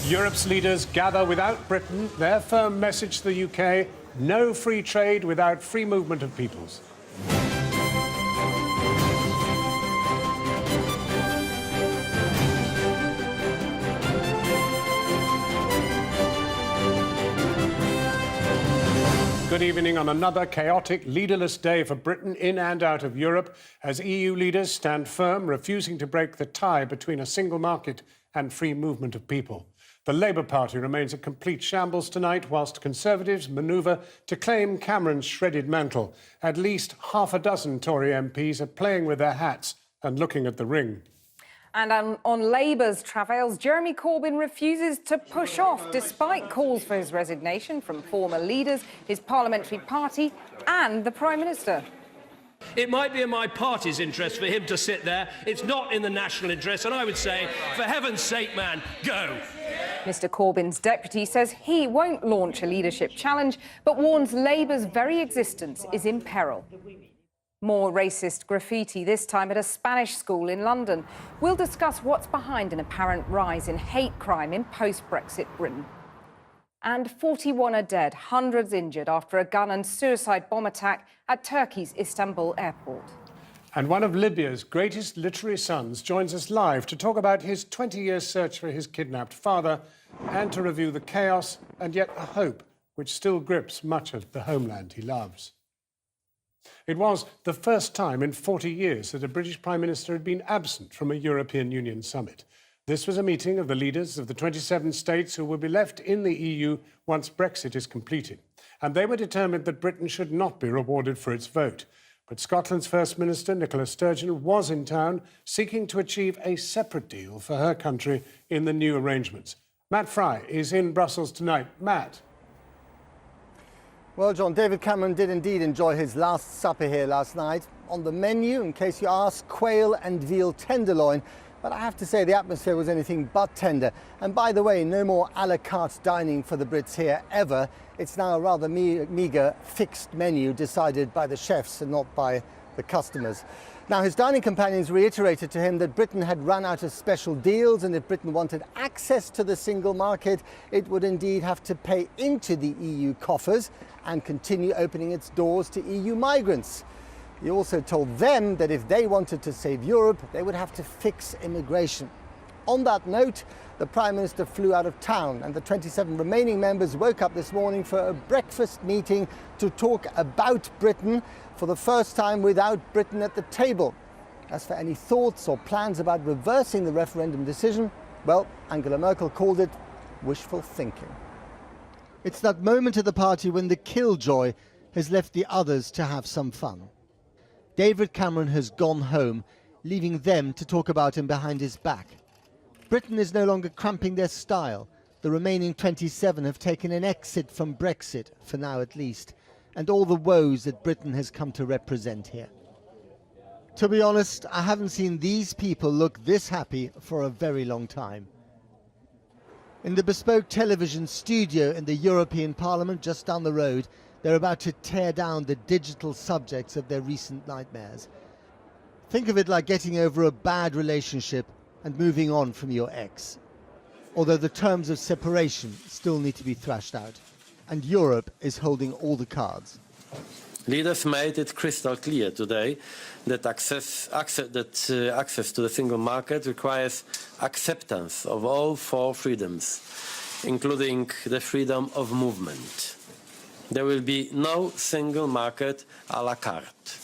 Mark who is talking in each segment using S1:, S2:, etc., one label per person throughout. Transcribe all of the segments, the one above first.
S1: Europe's leaders gather without Britain. Their firm message to the UK: no free trade without free movement of peoples. Good evening on another chaotic, leaderless day for Britain in and out of Europe, as EU leaders stand firm, refusing to break the tie between a single market and free movement of people. The Labour Party remains a complete shambles tonight, whilst Conservatives manoeuvre to claim Cameron's shredded mantle. At least half a dozen Tory MPs are playing with their hats and looking at the ring.
S2: And on Labour's travails, Jeremy Corbyn refuses to push off, despite calls for his resignation from former leaders, his parliamentary party and the Prime Minister.
S3: It might be in my party's interest for him to sit there. It's not in the national interest, and I would say, for heaven's sake, man, go.
S2: Mr Corbyn's deputy says he won't launch a leadership challenge, but warns Labour's very existence is in peril. More racist graffiti, this time at a Spanish school in London. We'll discuss what's behind an apparent rise in hate crime in post-Brexit Britain. And 41 are dead, hundreds injured after a gun and suicide bomb attack at Turkey's Istanbul airport.
S1: And one of Libya's greatest literary sons joins us live to talk about his 20-year search for his kidnapped father and to review the chaos and yet a hope which still grips much of the homeland he loves. It was the first time in 40 years that a British Prime Minister had been absent from a European Union summit. This was a meeting of the leaders of the 27 states who will be left in the EU once Brexit is completed. And they were determined that Britain should not be rewarded for its vote. But Scotland's First Minister, Nicola Sturgeon, was in town seeking to achieve a separate deal for her country in the new arrangements. Matt Fry is in Brussels tonight. Matt.
S4: Well, John, David Cameron did indeed enjoy his last supper here last night. On the menu, in case you ask, quail and veal tenderloin. But I have to say the atmosphere was anything but tender. And by the way, no more a la carte dining for the Brits here ever. It's now a rather meagre fixed menu decided by the chefs and not by the customers. Now, his dining companions reiterated to him that Britain had run out of special deals, and if Britain wanted access to the single market, it would indeed have to pay into the EU coffers and continue opening its doors to EU migrants. He also told them that if they wanted to save Europe, they would have to fix immigration. On that note, the Prime Minister flew out of town, and the 27 remaining members woke up this morning for a breakfast meeting to talk about Britain, for the first time without Britain at the table. As for any thoughts or plans about reversing the referendum decision, well, Angela Merkel called it wishful thinking. It's that moment at the party when the killjoy has left the others to have some fun. David Cameron has gone home, leaving them to talk about him behind his back. Britain is no longer cramping their style. The remaining 27 have taken an exit from Brexit, for now at least, and all the woes that Britain has come to represent here. To be honest, I haven't seen these people look this happy for a very long time. In the bespoke television studio in the European Parliament just down the road, they're about to tear down the digital subjects of their recent nightmares. Think of it like getting over a bad relationship and moving on from your ex. Although the terms of separation still need to be thrashed out. And Europe is holding all the cards.
S5: Leaders made it crystal clear today that access to the single market requires acceptance of all four freedoms, including the freedom of movement. There will be no single market à la carte.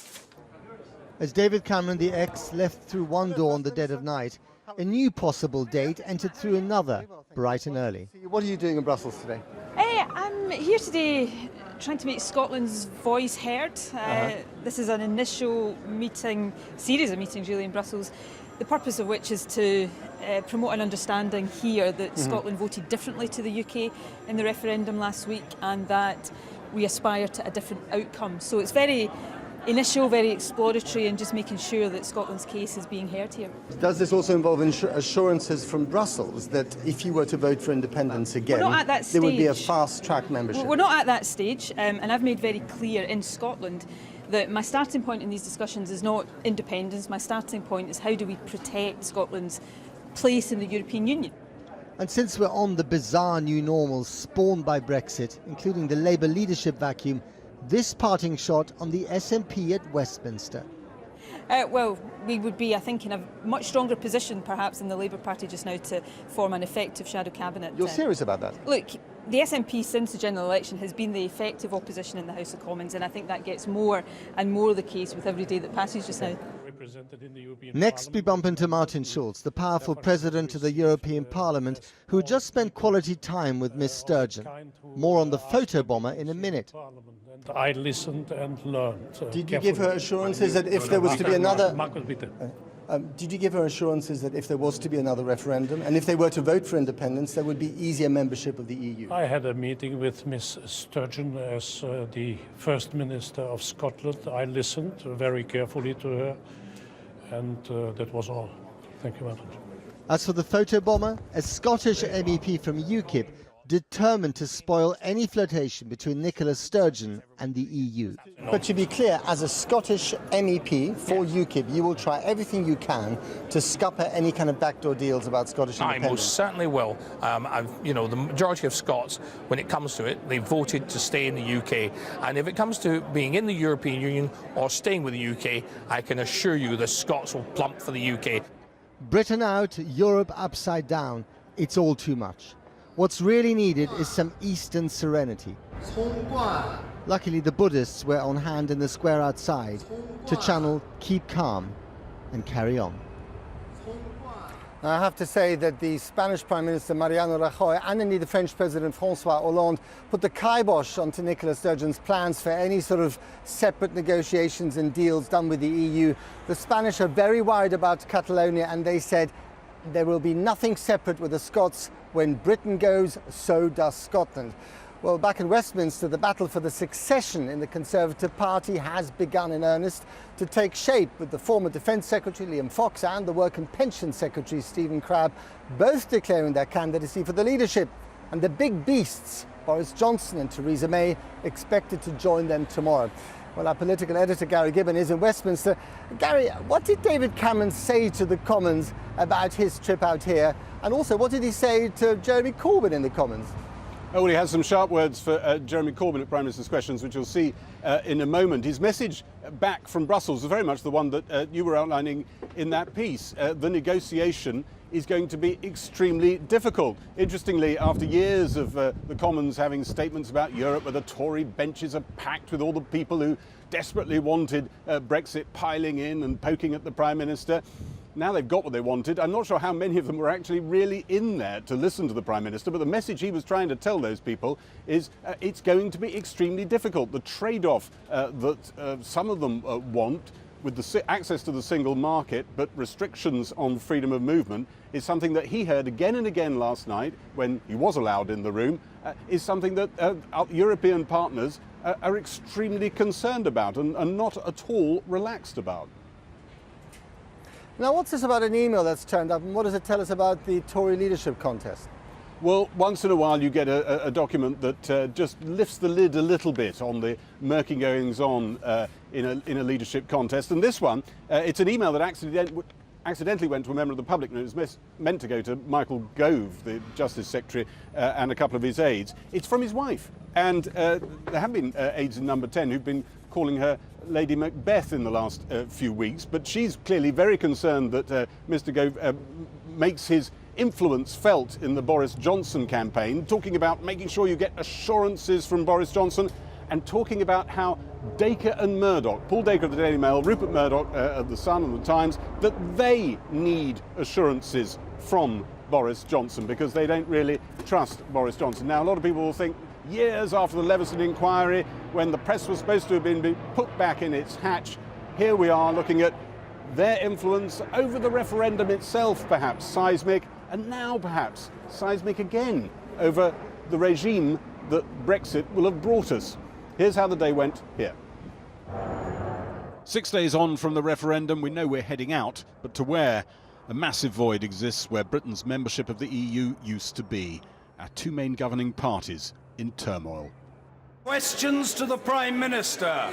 S4: As David Cameron, the ex, left through one door on the dead of night, a new possible date entered through another, bright and early. What are you doing in Brussels today?
S6: I'm here today trying to make Scotland's voice heard. This is an initial series of meetings really in Brussels, the purpose of which is to promote an understanding here that Scotland voted differently to the UK in the referendum last week, and that we aspire to a different outcome. So it's very initial, very exploratory, and just making sure that Scotland's case is being heard here.
S4: Does this also involve assurances from Brussels that if you were to vote for independence again, there would be a fast-track membership?
S6: We're not at that stage, and I've made very clear in Scotland that my starting point in these discussions is not independence. My starting point is how do we protect Scotland's place in the European Union.
S4: And since we're on the bizarre new normals spawned by Brexit, including the Labour leadership vacuum, this parting shot on the SNP at Westminster.
S6: Well, we would be, I think, in a much stronger position perhaps in the Labour Party just now to form an effective shadow cabinet.
S4: You're serious about that?
S6: Look, the SNP since the general election has been the effective opposition in the House of Commons, and I think that gets more and more the case with every day that passes just now.
S4: Next we bump into Martin Schulz, the powerful president of the European Parliament, who just spent quality time with Miss Sturgeon. More on the photo bomber in a minute.
S7: I listened and learned.
S4: Did you give her assurances that if there was to be another... Did you give her assurances that if there was to be another referendum, and if they were to vote for independence, there would be easier membership of the EU?
S7: I had a meeting with Miss Sturgeon as the First Minister of Scotland. I listened very carefully to her, and that was all. Thank you very much.
S4: As for the photo bomber, a Scottish MEP from UKIP determined to spoil any flirtation between Nicola Sturgeon and the EU. But to be clear, as a Scottish MEP for UKIP, you will try everything you can to scupper any kind of backdoor deals about Scottish independence.
S8: I most certainly will. The majority of Scots, when it comes to it, they voted to stay in the UK. And if it comes to being in the European Union or staying with the UK, I can assure you the Scots will plump for the UK.
S4: Britain out, Europe upside down. It's all too much. What's really needed is some Eastern serenity. Luckily, the Buddhists were on hand in the square outside to channel keep calm and carry on. I have to say that the Spanish Prime Minister Mariano Rajoy and indeed the French President François Hollande put the kibosh onto Nicola Sturgeon's plans for any sort of separate negotiations and deals done with the EU. The Spanish are very worried about Catalonia, and they said there will be nothing separate with the Scots. When Britain goes, so does Scotland. Well, back in Westminster, the battle for the succession in the Conservative Party has begun in earnest to take shape, with the former Defence Secretary Liam Fox and the Work and Pension Secretary Stephen Crabb both declaring their candidacy for the leadership. And the big beasts, Boris Johnson and Theresa May, expected to join them tomorrow. Well, our political editor Gary Gibbon is in Westminster. Gary, what did David Cameron say to the Commons about his trip out here? And also, what did he say to Jeremy Corbyn in the Commons?
S9: Oh, well, he has some sharp words for Jeremy Corbyn at Prime Minister's Questions, which you'll see in a moment. His message back from Brussels is very much the one that you were outlining in that piece. The negotiation is going to be extremely difficult. Interestingly, after years of the Commons having statements about Europe where the Tory benches are packed with all the people who desperately wanted Brexit piling in and poking at the Prime Minister, now they've got what they wanted. I'm not sure how many of them were actually really in there to listen to the Prime Minister, but the message he was trying to tell those people is it's going to be extremely difficult. The trade-off that some of them want with the access to the single market, but restrictions on freedom of movement, is something that he heard again and again last night when he was allowed in the room, is something that our European partners are extremely concerned about and not at all relaxed about.
S4: Now, what's this about an email that's turned up, and what does it tell us about the Tory leadership contest?
S9: Well, once in a while you get a document that just lifts the lid a little bit on the murky goings-on in a leadership contest. And this one, it's an email that accidentally went to a member of the public, and it was meant to go to Michael Gove, the Justice Secretary, and a couple of his aides. It's from his wife. And there have been aides in Number 10 who've been calling her Lady Macbeth in the last few weeks, but she's clearly very concerned that Mr Gove makes his influence felt in the Boris Johnson campaign, talking about making sure you get assurances from Boris Johnson, and talking about how Dacre and Murdoch, Paul Dacre of the Daily Mail, Rupert Murdoch of the Sun and the Times, that they need assurances from Boris Johnson because they don't really trust Boris Johnson. Now, a lot of people will think years after the Leveson inquiry, when the press was supposed to have been put back in its hatch, here we are looking at their influence over the referendum itself, perhaps seismic, and now perhaps seismic again over the regime that Brexit will have brought us. Here's how the day went here.
S10: 6 days on from the referendum, we know we're heading out, but to where? A massive void exists where Britain's membership of the EU used to be. Our two main governing parties in turmoil.
S3: Questions to the Prime Minister.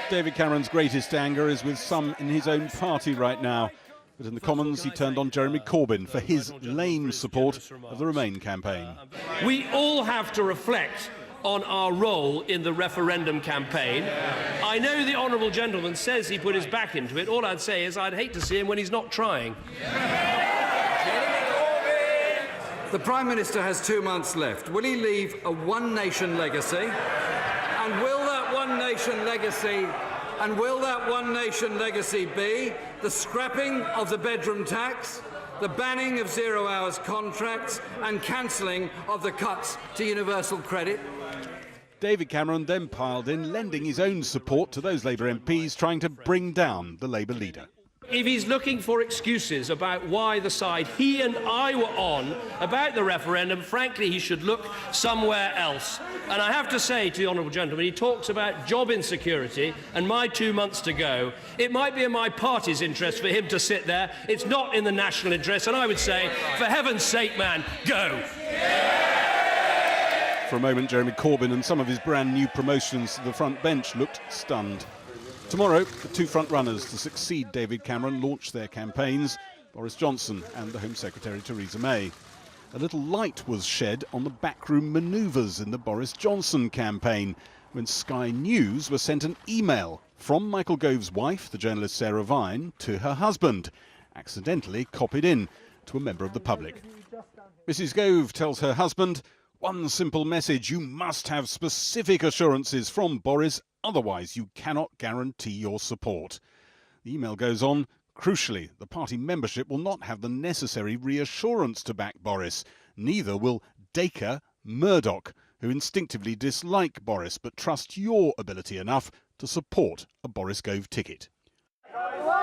S10: David Cameron's greatest anger is with some in his own party right now. But in the Commons, he turned on Jeremy Corbyn for his lame support of the Remain campaign.
S3: We all have to reflect on our role in the referendum campaign. I know the honourable gentleman says he put his back into it. All I'd say is I'd hate to see him when he's not trying.
S11: The Prime Minister has 2 months left. Will he leave a one-nation legacy? And will that one-nation legacy be the scrapping of the bedroom tax, the banning of zero-hours contracts and cancelling of the cuts to universal credit?
S10: David Cameron then piled in, lending his own support to those Labour MPs trying to bring down the Labour leader.
S3: If he's looking for excuses about why the side he and I were on about the referendum, frankly, he should look somewhere else. And I have to say to the honourable gentleman, he talks about job insecurity and my 2 months to go. It might be in my party's interest for him to sit there. It's not in the national interest. And I would say, for heaven's sake, man, go.
S10: For a moment, Jeremy Corbyn and some of his brand new promotions to the front bench looked stunned. Tomorrow, the two front-runners to succeed David Cameron launch their campaigns, Boris Johnson and the Home Secretary Theresa May. A little light was shed on the backroom manoeuvres in the Boris Johnson campaign when Sky News were sent an email from Michael Gove's wife, the journalist Sarah Vine, to her husband, accidentally copied in to a member of the public. Mrs. Gove tells her husband, "One simple message, you must have specific assurances from Boris, otherwise you cannot guarantee your support." The email goes on, "Crucially, the party membership will not have the necessary reassurance to back Boris. Neither will Dacre Murdoch, who instinctively dislike Boris but trust your ability enough to support a Boris Gove ticket."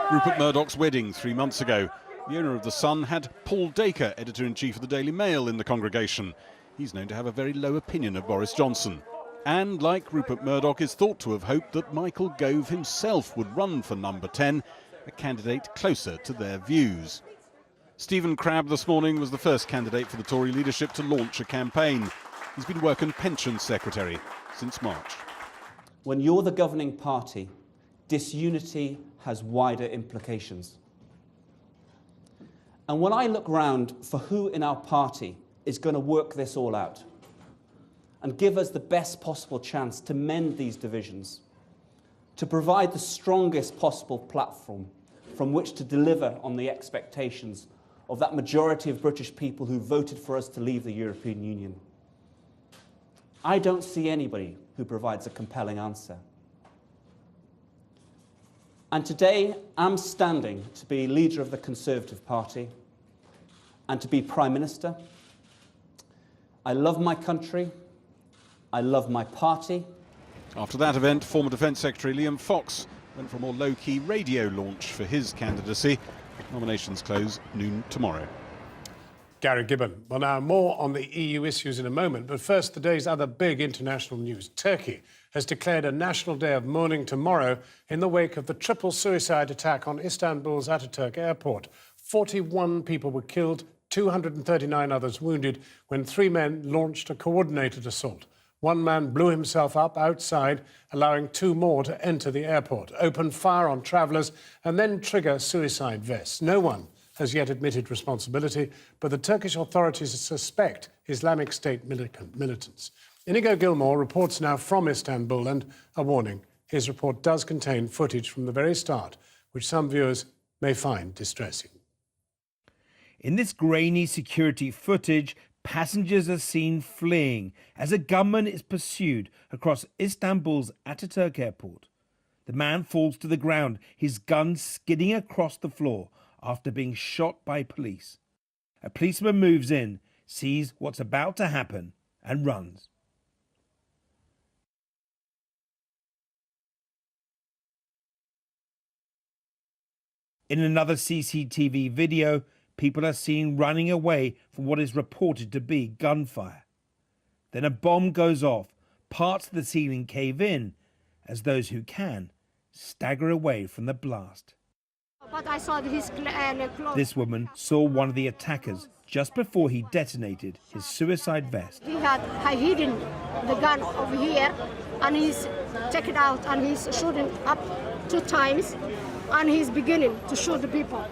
S10: Rupert Murdoch's wedding 3 months ago. The owner of The Sun had Paul Dacre, editor-in-chief of the Daily Mail, in the congregation. He's known to have a very low opinion of Boris Johnson. And, like Rupert Murdoch, is thought to have hoped that Michael Gove himself would run for number 10, a candidate closer to their views. Stephen Crabb this morning was the first candidate for the Tory leadership to launch a campaign. He's been Work and Pensions Secretary since March.
S12: When you're the governing party, disunity has wider implications. And when I look round for who in our party is going to work this all out and give us the best possible chance to mend these divisions, to provide the strongest possible platform from which to deliver on the expectations of that majority of British people who voted for us to leave the European Union, I don't see anybody who provides a compelling answer. And today, I'm standing to be leader of the Conservative Party and to be Prime Minister. I love my country. I love my party.
S10: After that event, former Defence Secretary Liam Fox went for a more low-key radio launch for his candidacy. Nominations close noon tomorrow.
S1: Gary Gibbon. Well, now, more on the EU issues in a moment, but first, the day's other big international news. Turkey has declared a national day of mourning tomorrow in the wake of the triple suicide attack on Istanbul's Ataturk airport. 41 people were killed, 239 others wounded, when 3 men launched a coordinated assault. One man blew himself up outside, allowing 2 more to enter the airport, open fire on travellers, and then trigger suicide vests. No one has yet admitted responsibility, but the Turkish authorities suspect Islamic State militants. Inigo Gilmore reports now from Istanbul, and a warning: his report does contain footage from the very start, which some viewers may find distressing.
S13: In this grainy security footage, passengers are seen fleeing as a gunman is pursued across Istanbul's Ataturk airport. The man falls to the ground, his gun skidding across the floor after being shot by police. A policeman moves in, sees what's about to happen, and runs. In another CCTV video, people are seen running away from what is reported to be gunfire. Then a bomb goes off, parts of the ceiling cave in, as those who can stagger away from the blast.
S14: But I saw his clothes.
S13: This woman saw one of the attackers just before he detonated his suicide vest.
S14: He had hidden the gun over here, and he's taken it out, and he's shooting up 2 times, and he's beginning to shoot the people.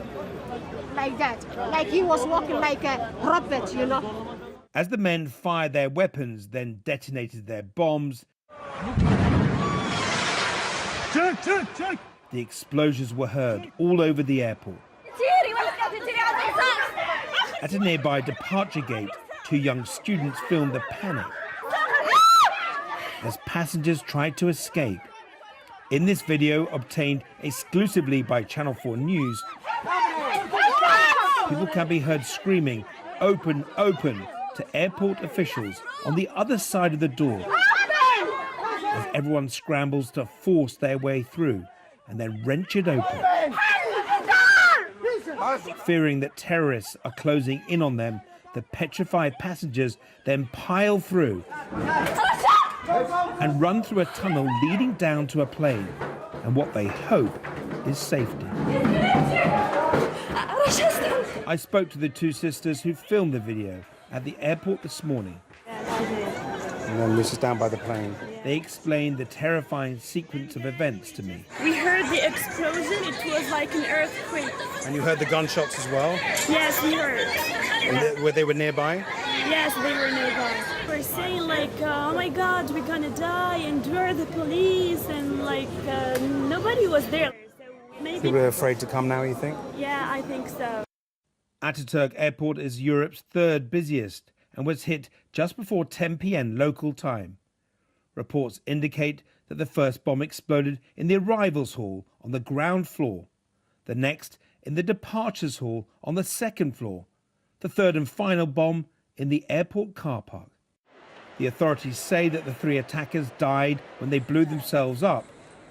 S14: like that, like he was walking like a robot, you know.
S13: As the men fired their weapons, then detonated their bombs, the explosions were heard all over the airport. At a nearby departure gate, 2 young students filmed the panic as passengers tried to escape. In this video, obtained exclusively by Channel 4 News, people can be heard screaming, "Open, open," to airport officials on the other side of the door, as everyone scrambles to force their way through and then wrench it open. Fearing that terrorists are closing in on them, the petrified passengers then pile through and run through a tunnel leading down to a plane and what they hope is safety. I spoke to the 2 sisters who filmed the video at the airport this morning.
S15: And then this is down by the plane.
S13: They explained the terrifying sequence of events to me.
S16: We heard the explosion, it was like an earthquake.
S15: And you heard the gunshots as well?
S16: Yes, we heard.
S15: And they were nearby?
S16: Yes, they were nearby. We're saying like, oh my God, we're gonna die, and where are the police? And like, nobody was there. So maybe
S15: People are afraid to come now, you think?
S16: Yeah, I think so.
S13: Ataturk Airport is Europe's 3rd busiest and was hit just before 10 p.m. local time. Reports indicate that the first bomb exploded in the arrivals hall on the ground floor, the next in the departures hall on the 2nd floor, the 3rd and final bomb in the airport car park. The authorities say that the 3 attackers died when they blew themselves up,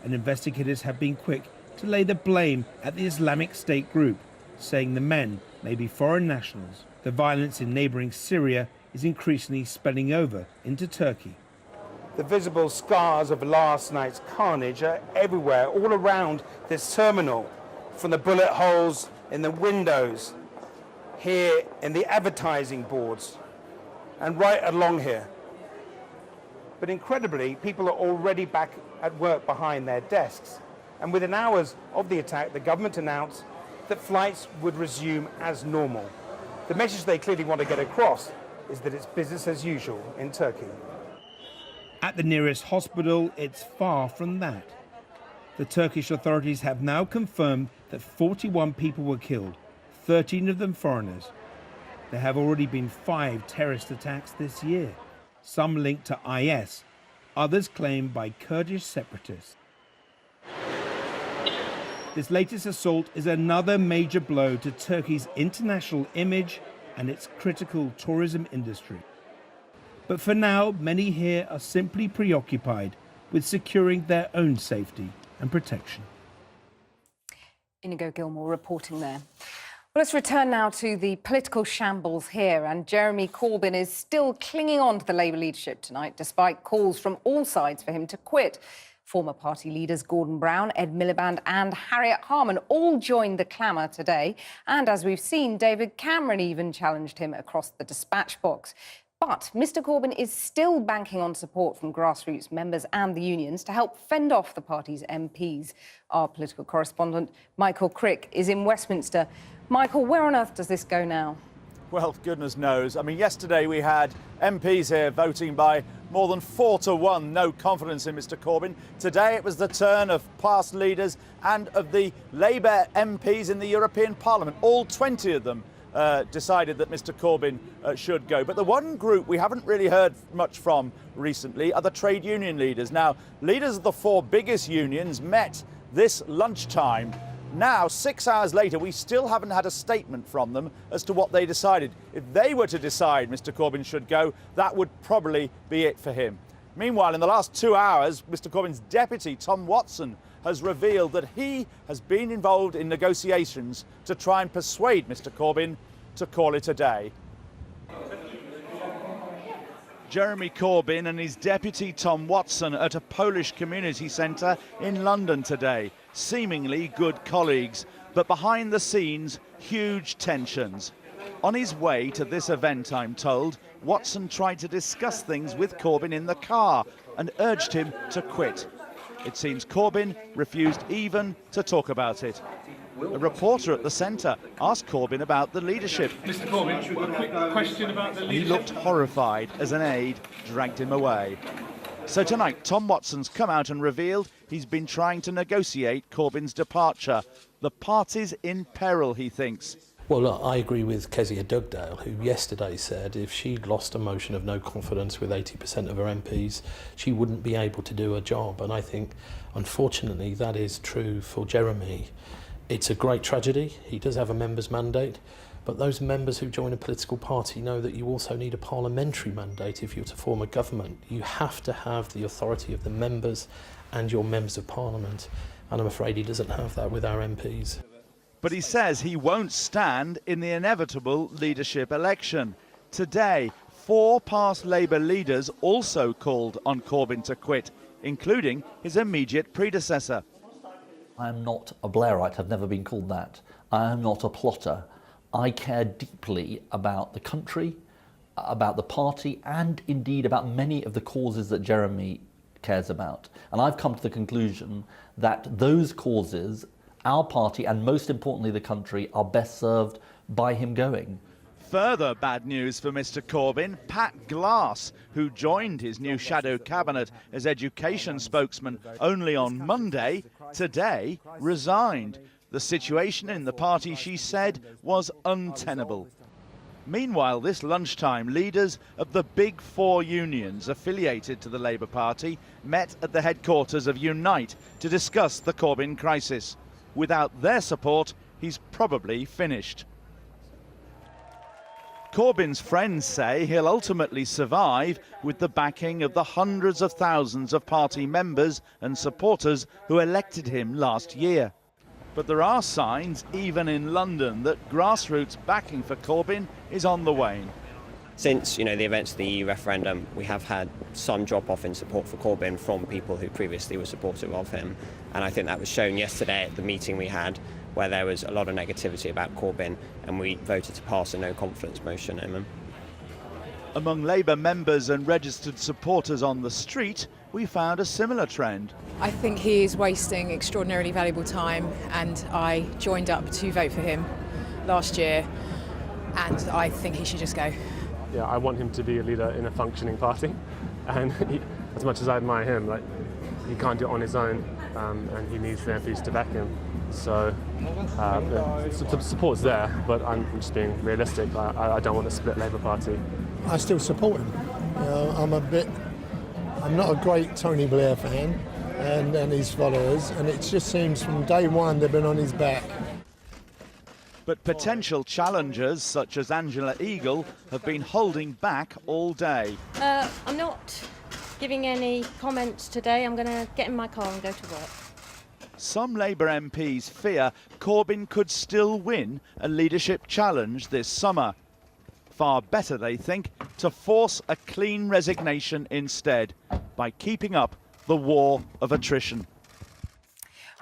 S13: and investigators have been quick to lay the blame at the Islamic State group, saying the men may be foreign nationals. The violence in neighbouring Syria is increasingly spilling over into Turkey.
S15: The visible scars of last night's carnage are everywhere, all around this terminal, from the bullet holes in the windows, here in the advertising boards, and right along here. But incredibly, people are already back at work behind their desks. And within hours of the attack, the government announced that flights would resume as normal. The message they clearly want to get across is that it's business as usual in Turkey.
S13: At the nearest hospital, it's far from that. The Turkish authorities have now confirmed that 41 people were killed, 13 of them foreigners. There have already been 5 terrorist attacks this year, some linked to IS, others claimed by Kurdish separatists. This latest assault is another major blow to Turkey's international image and its critical tourism industry. But for now, many here are simply preoccupied with securing their own safety and protection.
S2: Inigo Gilmore reporting there. Well, let's return now to the political shambles here, and Jeremy Corbyn is still clinging on to the Labour leadership tonight, despite calls from all sides for him to quit. Former party leaders Gordon Brown, Ed Miliband and Harriet Harman all joined the clamour today. And as we've seen, David Cameron even challenged him across the dispatch box. But Mr Corbyn is still banking on support from grassroots members and the unions to help fend off the party's MPs. Our political correspondent, Michael Crick, is in Westminster. Michael, where on earth does this go now?
S17: Well, goodness knows. I mean, yesterday we had MPs here voting by more than 4-1 no confidence in Mr Corbyn. Today it was the turn of past leaders and of the Labour MPs in the European Parliament. All 20 of them decided that Mr Corbyn should go. But the one group we haven't really heard much from recently are the trade union leaders. Now, leaders of the 4 biggest unions met this lunchtime. Now, 6 hours later, we still haven't had a statement from them as to what they decided. If they were to decide Mr Corbyn should go, that would probably be it for him. Meanwhile, in the last 2 hours, Mr Corbyn's deputy, Tom Watson, has revealed that he has been involved in negotiations to try and persuade Mr Corbyn to call it a day. Jeremy Corbyn and his deputy Tom Watson at a Polish community centre in London today. Seemingly good colleagues, but behind the scenes, huge tensions. On his way to this event, I'm told, Watson tried to discuss things with Corbyn in the car and urged him to quit. It seems Corbyn refused even to talk about it. A reporter at the centre asked Corbyn about the leadership.
S18: Mr Corbyn, a quick question about the leadership.
S17: He looked horrified as an aide dragged him away. So tonight, Tom Watson's come out and revealed he's been trying to negotiate Corbyn's departure. The party's in peril, he thinks.
S19: Well, look, I agree with Kezia Dugdale, who yesterday said if she'd lost a motion of no confidence with 80% of her MPs, she wouldn't be able to do her job. And I think, unfortunately, that is true for Jeremy. It's a great tragedy. He does have a member's mandate. But those members who join a political party know that you also need a parliamentary mandate if you're to form a government. You have to have the authority of the members and your members of parliament. And I'm afraid he doesn't have that with our MPs.
S17: But he says he won't stand in the inevitable leadership election. Today, 4 past Labour leaders also called on Corbyn to quit, including his immediate predecessor.
S20: I am not a Blairite, I've never been called that. I am not a plotter. I care deeply about the country, about the party, and indeed about many of the causes that Jeremy cares about. And I've come to the conclusion that those causes, our party and most importantly the country, are best served by him going.
S17: Further bad news for Mr Corbyn, Pat Glass, who joined his new shadow cabinet as education spokesman only on Monday, today resigned. The situation in the party, she said, was untenable. Meanwhile, this lunchtime, leaders of the big 4 unions affiliated to the Labour Party met at the headquarters of Unite to discuss the Corbyn crisis. Without their support, he's probably finished. Corbyn's friends say he'll ultimately survive with the backing of the hundreds of thousands of party members and supporters who elected him last year. But there are signs, even in London, that grassroots backing for Corbyn is on the wane.
S21: Since, the events of the EU referendum, we have had some drop-off in support for Corbyn from people who previously were supportive of him. And I think that was shown yesterday at the meeting we had, where there was a lot of negativity about Corbyn, and we voted to pass a no-confidence motion on him.
S17: Among Labour members and registered supporters on the street, we found a similar trend.
S22: I think he is wasting extraordinarily valuable time, and I joined up to vote for him last year, and I think he should just go.
S23: Yeah, I want him to be a leader in a functioning party, and as much as I admire him, he can't do it on his own, and he needs the MPs to back him. So the support's there, but I'm just being realistic. I don't want to split Labour Party.
S24: I still support him. I'm not a great Tony Blair fan and his followers, and it just seems from day one they've been on his back.
S17: But potential challengers such as Angela Eagle have been holding back all day.
S25: I'm not giving any comments today. I'm going to get in my car and go to work.
S17: Some Labour MPs fear Corbyn could still win a leadership challenge this summer. Far better, they think, to force a clean resignation instead by keeping up the war of attrition.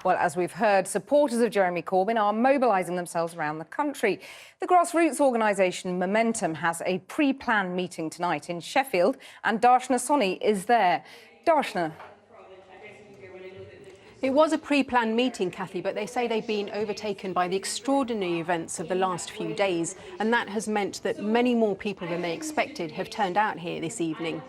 S2: Well, as we've heard, supporters of Jeremy Corbyn are mobilising themselves around the country. The grassroots organisation Momentum has a pre-planned meeting tonight in Sheffield, and Darshna Soni is there. Darshna.
S26: It was a pre-planned meeting, Kathy, but they say they've been overtaken by the extraordinary events of the last few days, and that has meant that many more people than they expected have turned out here this evening.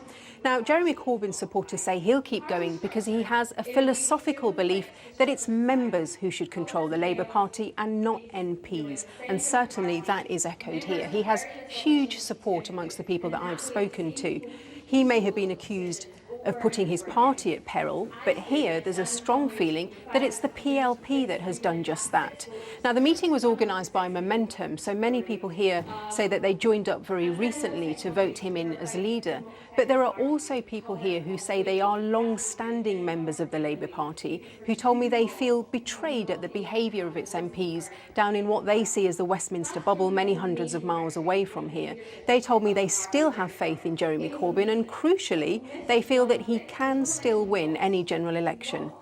S26: Now, Jeremy Corbyn's supporters say he'll keep going because he has a philosophical belief that it's members who should control the Labour Party and not MPs. And certainly that is echoed here. He has huge support amongst the people that I've spoken to. He may have been accused of putting his party at peril, but here there's a strong feeling that it's the PLP that has done just that. Now, the meeting was organised by Momentum, so many people here say that they joined up very recently to vote him in as leader. But there are also people here who say they are long-standing members of the Labour Party who told me they feel betrayed at the behaviour of its MPs down in what they see as the Westminster bubble, many hundreds of miles away from here. They told me they still have faith in Jeremy Corbyn, and crucially, they feel that he can still win any general election.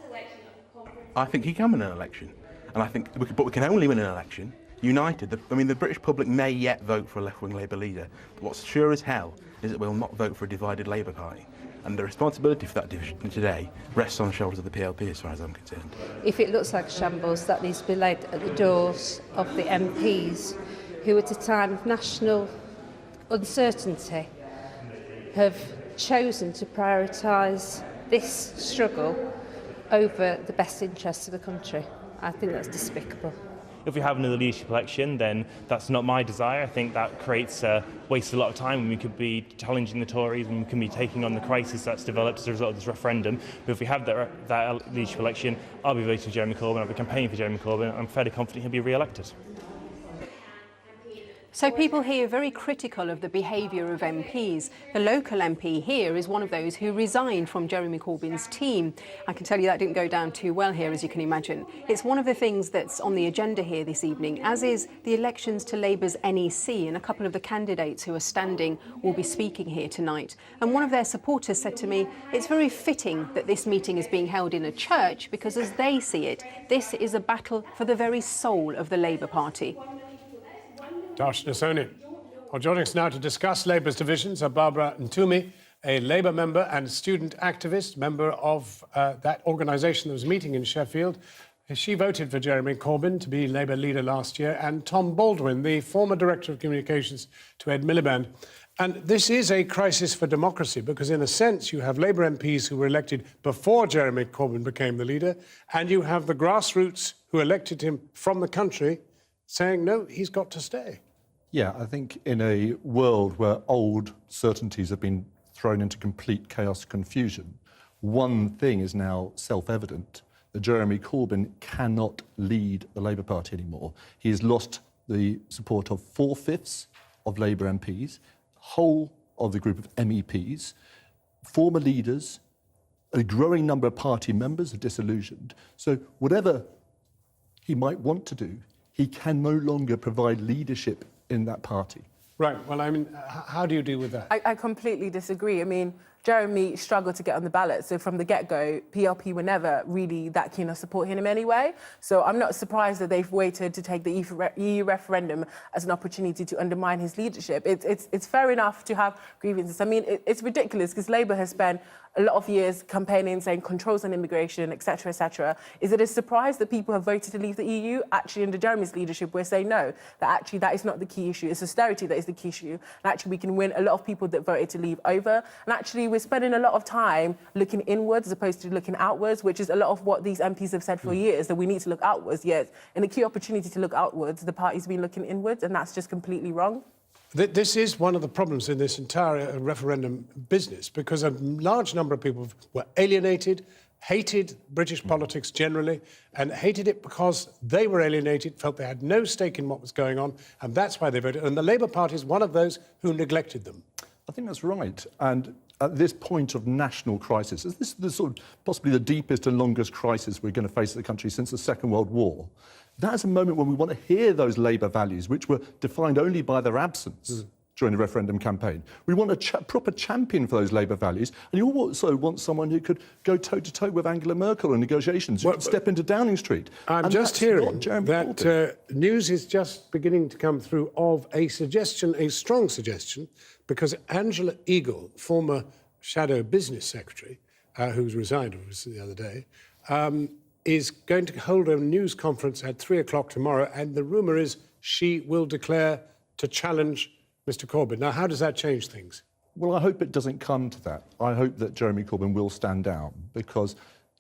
S27: I think he can win an election, and I think, but we can only win an election united. The British public may yet vote for a left-wing Labour leader, but what's sure as hell is that we'll not vote for a divided Labour Party. And the responsibility for that division today rests on the shoulders of the PLP, as far as I'm concerned.
S4: If it looks like shambles, that needs to be laid at the doors of the MPs, who at a time of national uncertainty have chosen to prioritise this struggle over the best interests of the country. I think that's despicable.
S5: If we have another leadership election, then that's not my desire. I think that wastes a lot of time when we could be challenging the Tories and we can be taking on the crisis that's developed as a result of this referendum. But if we have that leadership election, I'll be voting for Jeremy Corbyn, I'll be campaigning for Jeremy Corbyn, and I'm fairly confident he'll be re-elected.
S26: So people here are very critical of the behaviour of MPs. The local MP here is one of those who resigned from Jeremy Corbyn's team. I can tell you that didn't go down too well here, as you can imagine. It's one of the things that's on the agenda here this evening, as is the elections to Labour's NEC, and a couple of the candidates who are standing will be speaking here tonight. And one of their supporters said to me, it's very fitting that this meeting is being held in a church because, as they see it, this is a battle for the very soul of the Labour Party.
S1: Darshna Soni. Well, joining us now to discuss Labour's divisions are Barbara Ntumi, a Labour member and student activist, member of that organisation that was meeting in Sheffield. She voted for Jeremy Corbyn to be Labour leader last year, and Tom Baldwin, the former Director of Communications to Ed Miliband. And this is a crisis for democracy because, in a sense, you have Labour MPs who were elected before Jeremy Corbyn became the leader, and you have the grassroots who elected him from the country saying, no, he's got to stay.
S6: Yeah, I think in a world where old certainties have been thrown into complete chaos, confusion, one thing is now self-evident, that Jeremy Corbyn cannot lead the Labour Party anymore. He has lost the support of 4/5 of Labour MPs, whole of the group of MEPs, former leaders, a growing number of party members are disillusioned. So whatever he might want to do, he can no longer provide leadership in that party.
S1: Right. Well, I mean, how do you deal with that?
S7: I completely disagree. I mean, Jeremy struggled to get on the ballot. So from the get-go, PLP were never really that keen on supporting him anyway. So I'm not surprised that they've waited to take the EU referendum as an opportunity to undermine his leadership. It's fair enough to have grievances. I mean, it's ridiculous because Labour has spent a lot of years campaigning, saying controls on immigration, etc., etc. Is it a surprise that people have voted to leave the EU? Actually, under Jeremy's leadership, we're saying no, that actually that is not the key issue. It's austerity that is the key issue. And actually, we can win a lot of people that voted to leave over. And actually, we're spending a lot of time looking inwards as opposed to looking outwards, which is a lot of what these MPs have said for years, that we need to look outwards. Yet, in a key opportunity to look outwards, the party's been looking inwards, and that's just completely wrong.
S1: This is one of the problems in this entire referendum business, because a large number of people were alienated, hated British politics generally, and hated it because they were alienated, felt they had no stake in what was going on, and that's why they voted. And the Labour Party is one of those who neglected them.
S6: I think that's right. And at this point of national crisis, this is sort of possibly the deepest and longest crisis we're going to face in the country since the Second World War. That's a moment when we want to hear those Labour values, which were defined only by their absence during the referendum campaign. We want a proper champion for those Labour values, and you also want someone who could go toe-to-toe with Angela Merkel in negotiations, who could step into Downing Street.
S1: I'm just hearing that news is just beginning to come through of a suggestion, a strong suggestion, because Angela Eagle, former shadow business secretary, who's resigned obviously the other day, is going to hold a news conference at 3 o'clock tomorrow, and the rumour is she will declare to challenge Mr Corbyn. Now, how does that change things?
S6: Well, I hope it doesn't come to that. I hope that Jeremy Corbyn will stand down, because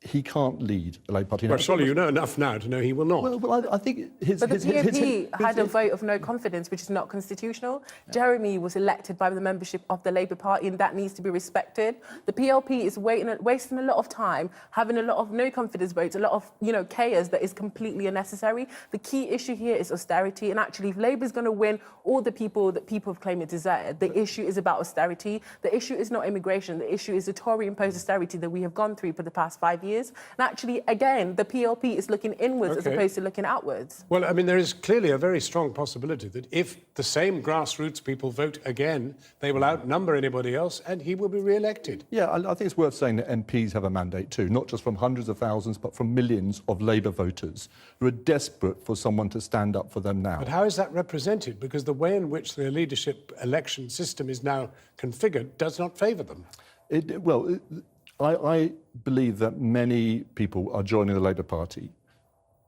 S6: he can't lead the Labour Party.
S1: Well, surely you know enough now to know he will not.
S6: Well, I think his...
S7: But the PLP had a vote of no confidence, which is not constitutional. Yeah. Jeremy was elected by the membership of the Labour Party, and that needs to be respected. The PLP is wasting a lot of time, having a lot of no confidence votes, a lot of, chaos that is completely unnecessary. The key issue here is austerity, and actually, if Labour is going to win all the people that people have claimed it deserved, the issue is about austerity. The issue is not immigration. The issue is the Tory-imposed austerity that we have gone through for the past 5 years. And actually, again, the PLP is looking inwards as opposed to looking outwards.
S1: Well, I mean, there is clearly a very strong possibility that if the same grassroots people vote again, they will outnumber anybody else and he will be re-elected.
S6: Yeah, I think it's worth saying that MPs have a mandate too, not just from hundreds of thousands, but from millions of Labour voters who are desperate for someone to stand up for them now.
S1: But how is that represented? Because the way in which the leadership election system is now configured does not favour them.
S6: I believe that many people are joining the Labour Party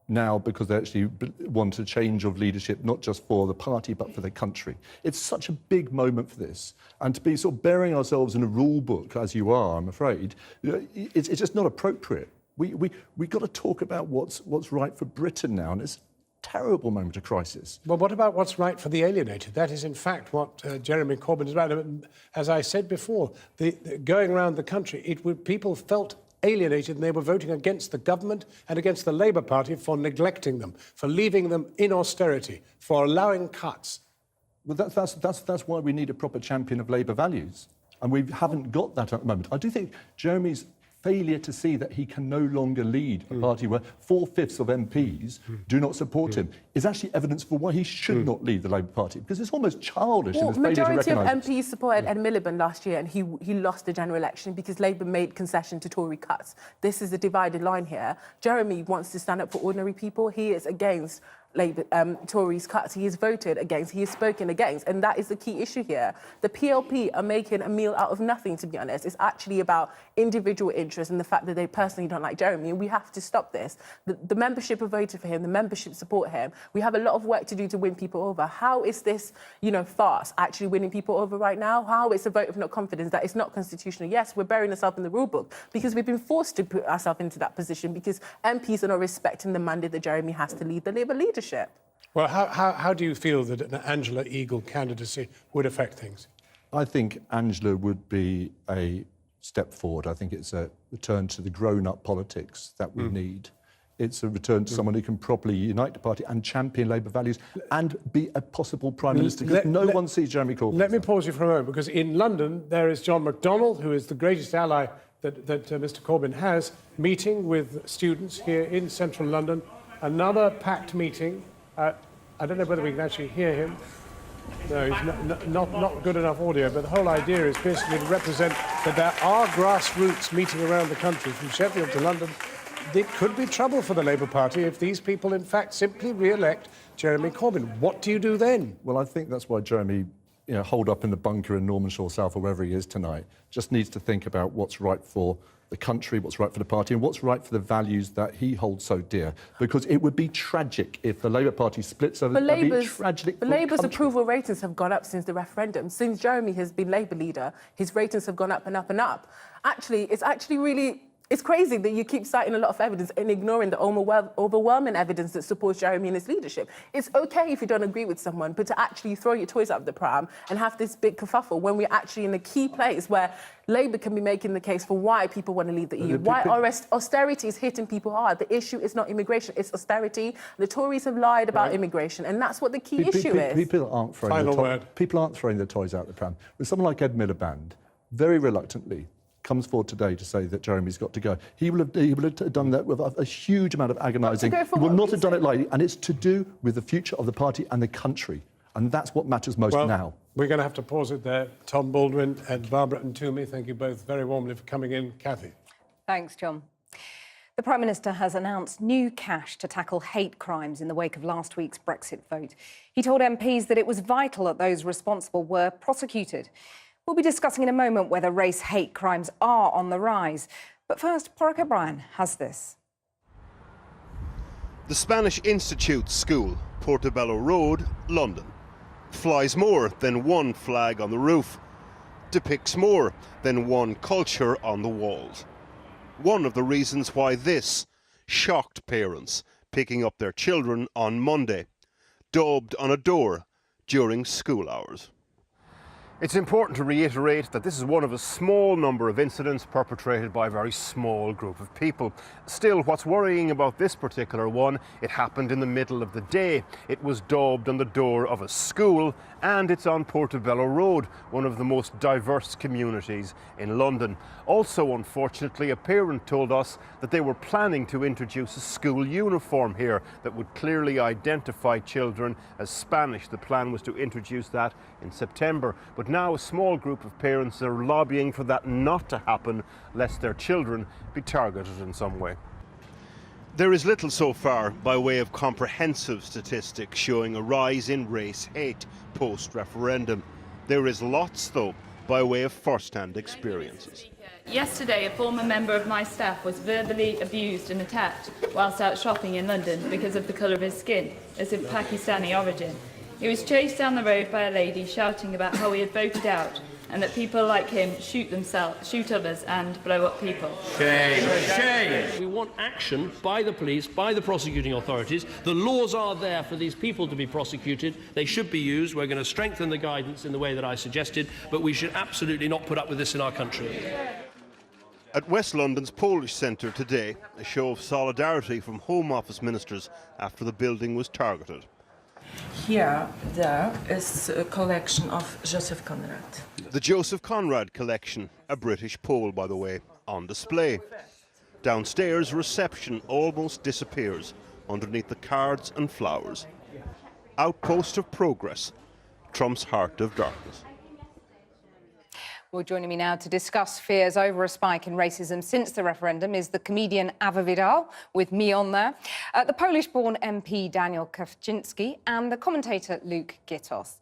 S6: now because they actually want a change of leadership, not just for the party, but for the country. It's such a big moment for this. And to be sort of burying ourselves in a rule book, as you are, I'm afraid, it's just not appropriate. We've got to talk about what's right for Britain now, and it's a terrible moment of crisis.
S1: Well, what about what's right for the alienated? That is, in fact, what Jeremy Corbyn is about. As I said before, going around the country, people felt alienated and they were voting against the government and against the Labour Party for neglecting them, for leaving them in austerity, for allowing cuts.
S6: Well, that's why we need a proper champion of Labour values. And we haven't got that at the moment. I do think Jeremy's failure to see that he can no longer lead a party where 4/5 of MPs do not support him is actually evidence for why he should not lead the Labour Party, because it's almost childish in his failure to
S7: Majority of
S6: recognise
S7: MPs supported Ed Miliband last year, and he lost the general election because Labour made concession to Tory cuts. This is a divided line here. Jeremy wants to stand up for ordinary people. He is against Labour, Tories' cuts. He has voted against, he has spoken against, and that is the key issue here. The PLP are making a meal out of nothing, to be honest. It's actually about individual interest and the fact that they personally don't like Jeremy, and we have to stop this. The membership have voted for him, the membership support him. We have a lot of work to do to win people over. How is this, farce actually winning people over right now? How it's a vote of not confidence, that it's not constitutional? Yes, we're burying ourselves in the rule book because we've been forced to put ourselves into that position because MPs are not respecting the mandate that Jeremy has to lead the Labour leadership.
S1: Well, how do you feel that an Angela Eagle candidacy would affect things?
S6: I think Angela would be a step forward. I think it's a return to the grown-up politics that we need. It's a return to someone who can properly unite the party and champion Labour values and be a possible Prime Minister, because no one sees Jeremy Corbyn.
S1: Let me pause you for a moment, because in London there is John McDonnell, who is the greatest ally that Mr Corbyn has, meeting with students here in central London. Another packed meeting. I don't know whether we can actually hear him. No, he's not good enough audio, but the whole idea is basically to represent that there are grassroots meeting around the country, from Sheffield to London. It could be trouble for the Labour Party if these people, in fact, simply re-elect Jeremy Corbyn. What do you do then?
S6: Well, I think that's why Jeremy, holed up in the bunker in Normanshire South or wherever he is tonight, just needs to think about what's right for the country, what's right for the party, and what's right for the values that he holds so dear. Because it would be tragic if the Labour Party splits over.
S7: Labour's approval ratings have gone up since the referendum. Since Jeremy has been Labour leader, his ratings have gone up and up and up. It's crazy that you keep citing a lot of evidence and ignoring the overwhelming evidence that supports Jeremy and his leadership. It's OK if you don't agree with someone, but to actually throw your toys out of the pram and have this big kerfuffle when we're actually in a key place where Labour can be making the case for why people want to leave the EU, why austerity is hitting people hard. The issue is not immigration, it's austerity. The Tories have lied about immigration, and that's what the key issue is.
S6: People aren't throwing their toys out the pram. With someone like Ed Miliband, very reluctantly, comes forward today to say that Jeremy's got to go. He will have done that with a huge amount of agonising. He will not have done it lightly, and it's to do with the future of the party and the country, and that's what matters most now.
S1: We're going to have to pause it there. Tom Baldwin and Barbara and Toomey, thank you both very warmly for coming in. Cathy.
S2: Thanks, John. The Prime Minister has announced new cash to tackle hate crimes in the wake of last week's Brexit vote. He told MPs that it was vital that those responsible were prosecuted. We'll be discussing in a moment whether race hate crimes are on the rise. But first, Porrick O'Brien has this.
S3: The Spanish Institute School, Portobello Road, London, flies more than one flag on the roof, depicts more than one culture on the walls. One of the reasons why this shocked parents picking up their children on Monday, daubed on a door during school hours.
S8: It's important to reiterate that this is one of a small number of incidents perpetrated by a very small group of people. Still, what's worrying about this particular one, it happened in the middle of the day. It was daubed on the door of a school, and it's on Portobello Road, one of the most diverse communities in London. Also, unfortunately, a parent told us that they were planning to introduce a school uniform here that would clearly identify children as Spanish. The plan was to introduce that in September. But now a small group of parents are lobbying for that not to happen, lest their children be targeted in some way.
S3: There is little so far by way of comprehensive statistics showing a rise in race hate post-referendum. There is lots, though, by way of first-hand experiences.
S9: Yesterday, a former member of my staff was verbally abused and attacked whilst out shopping in London because of the colour of his skin, as of Pakistani origin. He was chased down the road by a lady shouting about how he had voted out and that people like him shoot others and blow up people.
S10: Shame. Shame. We want action by the police, by the prosecuting authorities. The laws are there for these people to be prosecuted. They should be used. We're going to strengthen the guidance in the way that I suggested, but we should absolutely not put up with this in our country.
S3: At West London's Polish Centre today, a show of solidarity from Home Office ministers after the building was targeted.
S11: Here, there is a collection of Joseph Conrad.
S3: The Joseph Conrad collection, a British Pole, by the way, on display. Downstairs, reception almost disappears underneath the cards and flowers. Outpost of progress, Trump's heart of darkness.
S2: Well, joining me now to discuss fears over a spike in racism since the referendum is the comedian Ava Vidal, with me on there, the Polish-born MP Daniel Kawczynski and the commentator Luke Gittos.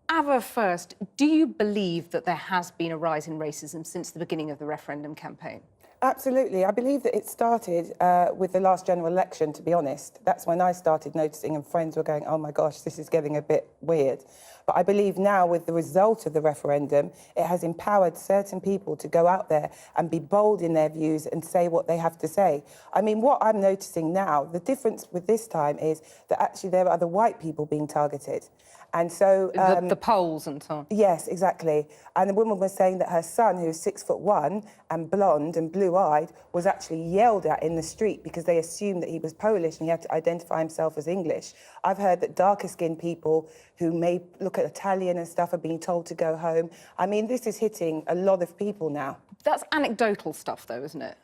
S2: Ava, first, do you believe that there has been a rise in racism since the beginning of the referendum campaign?
S12: Absolutely. I believe that it started with the last general election, to be honest. That's when I started noticing and friends were going, oh my gosh, this is getting a bit weird. But I believe now with the result of the referendum, it has empowered certain people to go out there and be bold in their views and say what they have to say. I mean, what I'm noticing now, the difference with this time is that actually there are other white people being targeted. And so...
S2: the Poles and so on.
S12: Yes, exactly. And the woman was saying that her son, who's 6'1" and blonde and blue-eyed, was actually yelled at in the street because they assumed that he was Polish and he had to identify himself as English. I've heard that darker-skinned people who may look at Italian and stuff are being told to go home. I mean, this is hitting a lot of people now.
S2: That's anecdotal stuff, though, isn't it?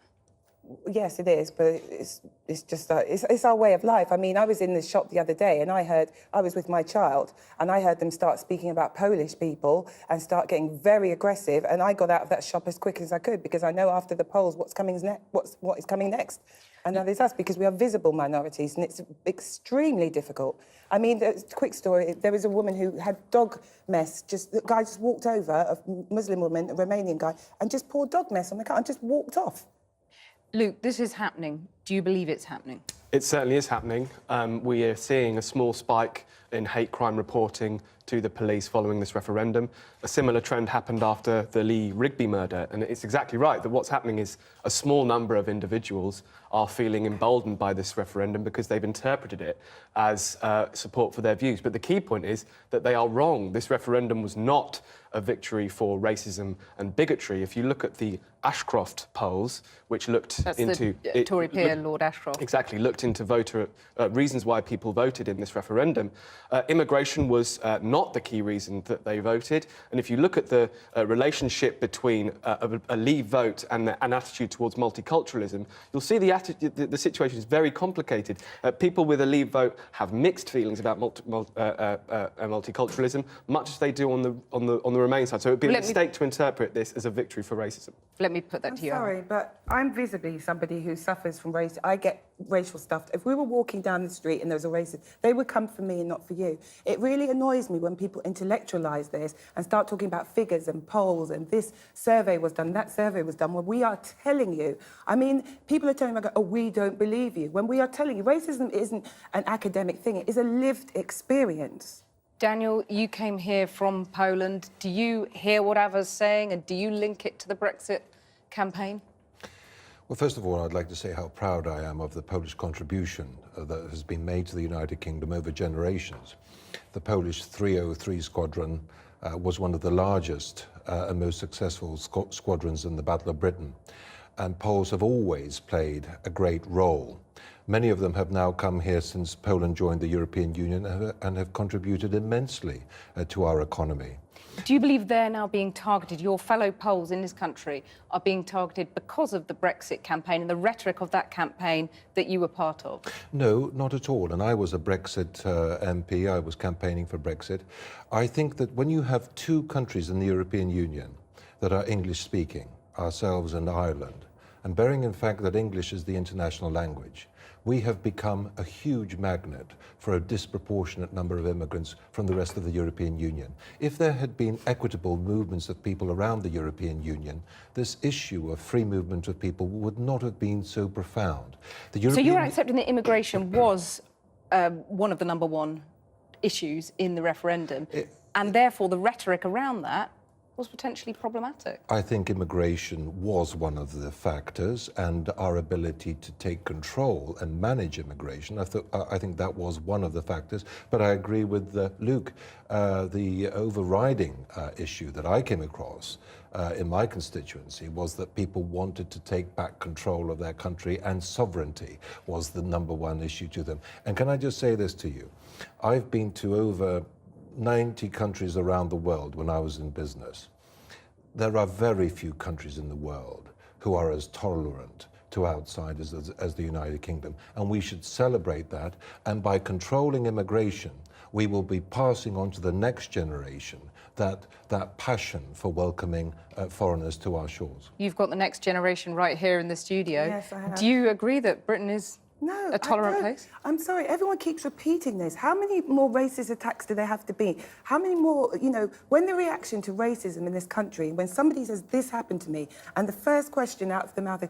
S12: Yes, it is, but it's just it's our way of life. I mean, I was in the shop the other day and I was with my child and I heard them start speaking about Polish people and start getting very aggressive, and I got out of that shop as quick as I could because I know after the Poles what is coming next. And that is us, because we are visible minorities and it's extremely difficult. I mean, quick story, there was a woman who had dog mess, the guy just walked over, a Muslim woman, a Romanian guy, and just poured dog mess on the car and just walked off.
S2: Luke, this is happening. Do you believe it's happening?
S14: It certainly is happening. We are seeing a small spike in hate crime reporting to the police following this referendum. A similar trend happened after the Lee Rigby murder, and it's exactly right that what's happening is a small number of individuals are feeling emboldened by this referendum because they've interpreted it as support for their views. But the key point is that they are wrong. This referendum was not a victory for racism and bigotry. If you look at the Ashcroft polls, which looked into...
S2: The Tory peer, Lord Ashcroft.
S14: Exactly, looked into voter reasons why people voted in this referendum. Immigration was not the key reason that they voted. And if you look at the relationship between a Leave vote and an attitude towards multiculturalism, you'll see the situation is very complicated. People with a Leave vote have mixed feelings about multiculturalism, much as they do on the Remain side. So it would be a mistake to interpret this as a victory for racism.
S2: Let me put that to you.
S12: I'm sorry, but I'm visibly somebody who suffers from race. I get racial stuff. If we were walking down the street and there was a racist, they would come for me and not for you. It really annoys me when people intellectualise this and start talking about figures and polls and this survey was done, that survey was done, when we are telling you. I mean, people are telling me, oh, we don't believe you. When we are telling you, racism isn't an academic thing. It is a lived experience.
S2: Daniel, you came here from Poland. Do you hear what Ava's saying, and do you link it to the Brexit campaign?
S15: Well, first of all, I'd like to say how proud I am of the Polish contribution that has been made to the United Kingdom over generations. The Polish 303 Squadron was one of the largest and most successful squadrons in the Battle of Britain. And Poles have always played a great role. Many of them have now come here since Poland joined the European Union and have contributed immensely to our economy.
S2: Do you believe they're now being targeted? Your fellow Poles in this country are being targeted because of the Brexit campaign and the rhetoric of that campaign that you were part of?
S15: No, not at all. And I was a Brexit MP. I was campaigning for Brexit. I think that when you have two countries in the European Union that are English-speaking, ourselves and Ireland, and bearing in fact that English is the international language, we have become a huge magnet for a disproportionate number of immigrants from the rest of the European Union. If there had been equitable movements of people around the European Union, this issue of free movement of people would not have been so profound.
S2: So you're accepting that immigration was one of the number one issues in the referendum, and therefore the rhetoric around that was potentially problematic?
S15: I think immigration was one of the factors, and our ability to take control and manage immigration, I think that was one of the factors. But I agree with Luke. The overriding issue that I came across in my constituency was that people wanted to take back control of their country, and sovereignty was the number one issue to them. And can I just say this to you? I've been to over 90 countries around the world when I was in business. There are very few countries in the world who are as tolerant to outsiders as the United Kingdom, and we should celebrate that. And by controlling immigration, we will be passing on to the next generation that passion for welcoming foreigners to our shores.
S2: You've got the next generation right here in the studio.
S12: Yes, I have.
S2: Do you agree that Britain is a tolerant place?
S12: I'm sorry, everyone keeps repeating this. How many more racist attacks do there have to be? How many more, when the reaction to racism in this country, when somebody says, this happened to me, and the first question out of the mouth is,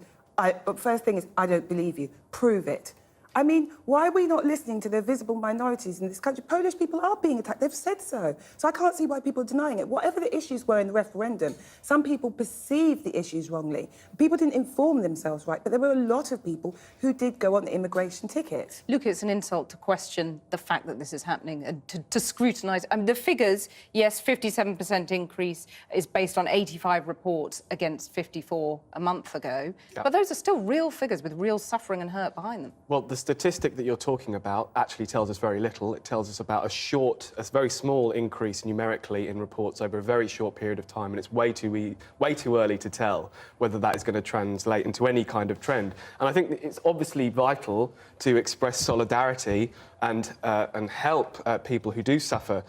S12: first thing is, I don't believe you, prove it. I mean, why are we not listening to the visible minorities in this country? Polish people are being attacked. They've said so. So I can't see why people are denying it. Whatever the issues were in the referendum, some people perceived the issues wrongly. People didn't inform themselves right, but there were a lot of people who did go on the immigration ticket.
S2: Look, it's an insult to question the fact that this is happening and to scrutinise. I mean, the figures, yes, 57% increase is based on 85 reports against 54 a month ago.
S14: Yeah.
S2: But those are still real figures with real suffering and hurt behind them.
S14: Well, the statistic that you're talking about actually tells us very little. It tells us about a very small increase numerically in reports over a very short period of time, and it's way too early to tell whether that is going to translate into any kind of trend. And I think it's obviously vital to express solidarity and help people who do suffer